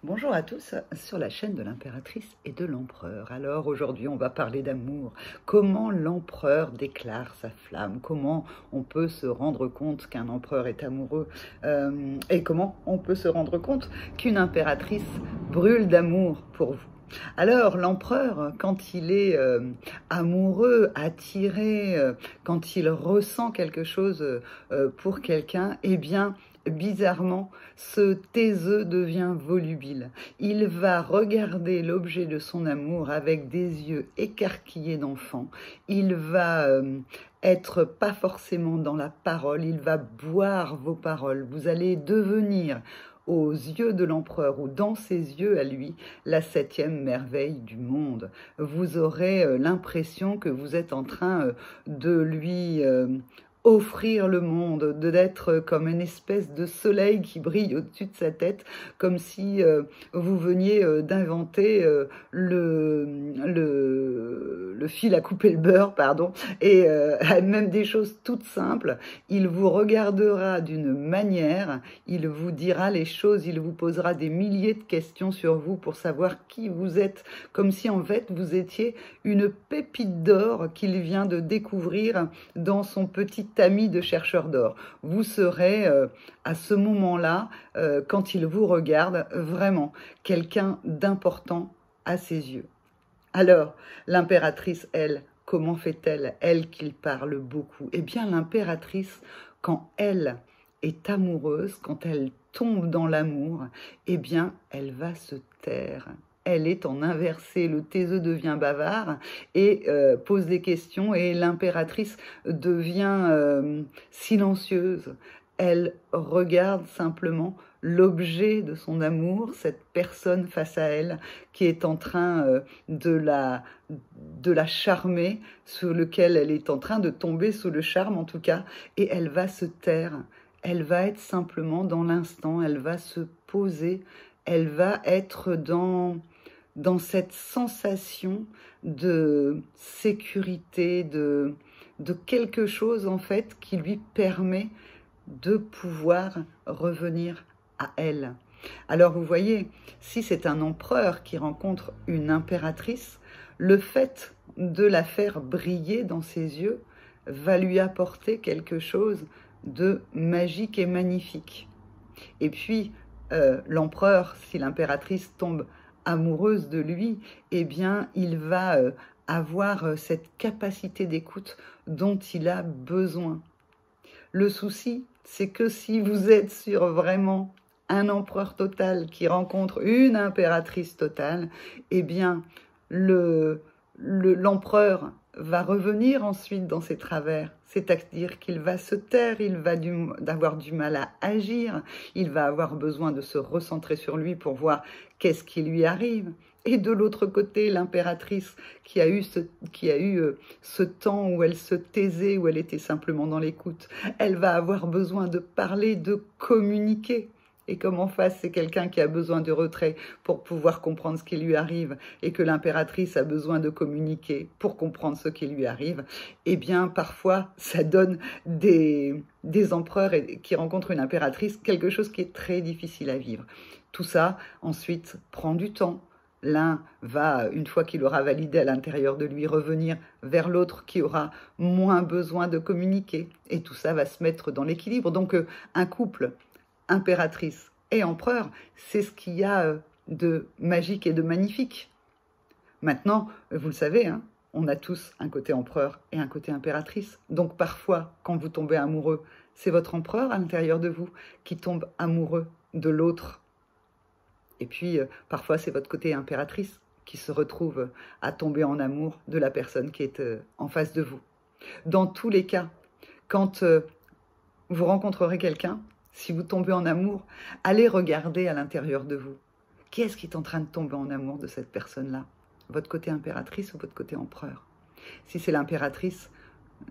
Bonjour à tous sur la chaîne de l'impératrice et de l'empereur. Alors aujourd'hui on va parler d'amour. Comment l'empereur déclare sa flamme? Comment on peut se rendre compte qu'un empereur est amoureux? Et comment on peut se rendre compte qu'une impératrice brûle d'amour pour vous? Alors l'empereur, quand il est amoureux, attiré, quand il ressent quelque chose pour quelqu'un, eh bien bizarrement, ce taiseux devient volubile. Il va regarder l'objet de son amour avec des yeux écarquillés d'enfant. Il va être pas forcément dans la parole, il va boire vos paroles. Vous allez devenir aux yeux de l'empereur ou dans ses yeux à lui, la 7e merveille du monde. Vous aurez l'impression que vous êtes en train de lui offrir le monde, d'être comme une espèce de soleil qui brille au-dessus de sa tête, comme si vous veniez d'inventer le fil à couper le beurre, pardon, et même des choses toutes simples. Il vous regardera d'une manière, il vous dira les choses, il vous posera des milliers de questions sur vous pour savoir qui vous êtes, comme si en fait vous étiez une pépite d'or qu'il vient de découvrir dans son petit ami de chercheur d'or. Vous serez à ce moment-là, quand il vous regarde, vraiment quelqu'un d'important à ses yeux. Alors, l'impératrice, elle, comment fait-elle, elle qu'il parle beaucoup? Eh bien, l'impératrice, quand elle est amoureuse, quand elle tombe dans l'amour, eh bien, elle va se taire. Elle est en inversé, le taiseux devient bavard et pose des questions et l'impératrice devient silencieuse. Elle regarde simplement l'objet de son amour, cette personne face à elle qui est en train de la charmer, sur lequel elle est en train de tomber sous le charme en tout cas, et elle va se taire. Elle va être simplement dans l'instant, elle va se poser, elle va être dans cette sensation de sécurité, de quelque chose en fait qui lui permet de pouvoir revenir à elle. Alors vous voyez, si c'est un empereur qui rencontre une impératrice, le fait de la faire briller dans ses yeux va lui apporter quelque chose de magique et magnifique. Et puis, l'empereur, si l'impératrice tombe amoureuse de lui, eh bien, il va avoir cette capacité d'écoute dont il a besoin. Le souci, c'est que si vous êtes sur vraiment un empereur total qui rencontre une impératrice totale, eh bien, l'empereur va revenir ensuite dans ses travers, c'est-à-dire qu'il va se taire, il va avoir du mal à agir, il va avoir besoin de se recentrer sur lui pour voir qu'est-ce qui lui arrive. Et de l'autre côté, l'impératrice qui a eu ce temps où elle se taisait, où elle était simplement dans l'écoute, elle va avoir besoin de parler, de communiquer. Et comme en face, c'est quelqu'un qui a besoin de retrait pour pouvoir comprendre ce qui lui arrive, et que l'impératrice a besoin de communiquer pour comprendre ce qui lui arrive, eh bien, parfois, ça donne des empereurs qui rencontrent une impératrice, quelque chose qui est très difficile à vivre. Tout ça, ensuite, prend du temps. L'un va, une fois qu'il aura validé à l'intérieur de lui, revenir vers l'autre qui aura moins besoin de communiquer. Et tout ça va se mettre dans l'équilibre. Donc, un couple, impératrice et empereur, c'est ce qu'il y a de magique et de magnifique. Maintenant, vous le savez, hein, on a tous un côté empereur et un côté impératrice. Donc parfois, quand vous tombez amoureux, c'est votre empereur à l'intérieur de vous qui tombe amoureux de l'autre. Et puis, parfois, c'est votre côté impératrice qui se retrouve à tomber en amour de la personne qui est en face de vous. Dans tous les cas, quand vous rencontrerez quelqu'un, si vous tombez en amour, allez regarder à l'intérieur de vous. Qui est-ce qui est en train de tomber en amour de cette personne-là? Votre côté impératrice ou votre côté empereur? Si c'est l'impératrice,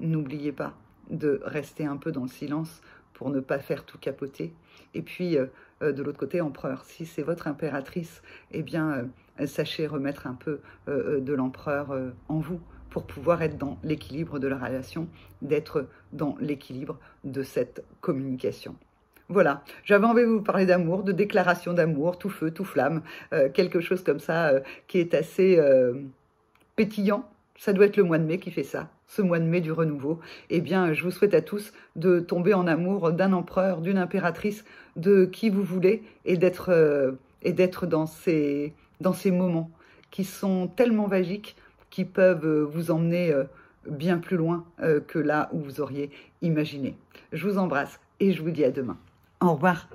n'oubliez pas de rester un peu dans le silence pour ne pas faire tout capoter. Et puis, de l'autre côté, empereur, si c'est votre impératrice, eh bien, sachez remettre un peu de l'empereur en vous pour pouvoir être dans l'équilibre de la relation, d'être dans l'équilibre de cette communication. Voilà, j'avais envie de vous parler d'amour, de déclaration d'amour, tout feu, tout flamme, quelque chose comme ça qui est assez pétillant. Ça doit être le mois de mai qui fait ça, ce mois de mai du renouveau. Eh bien, je vous souhaite à tous de tomber en amour d'un empereur, d'une impératrice, de qui vous voulez, et d'être dans ces moments qui sont tellement magiques, qui peuvent vous emmener bien plus loin que là où vous auriez imaginé. Je vous embrasse et je vous dis à demain. Au revoir.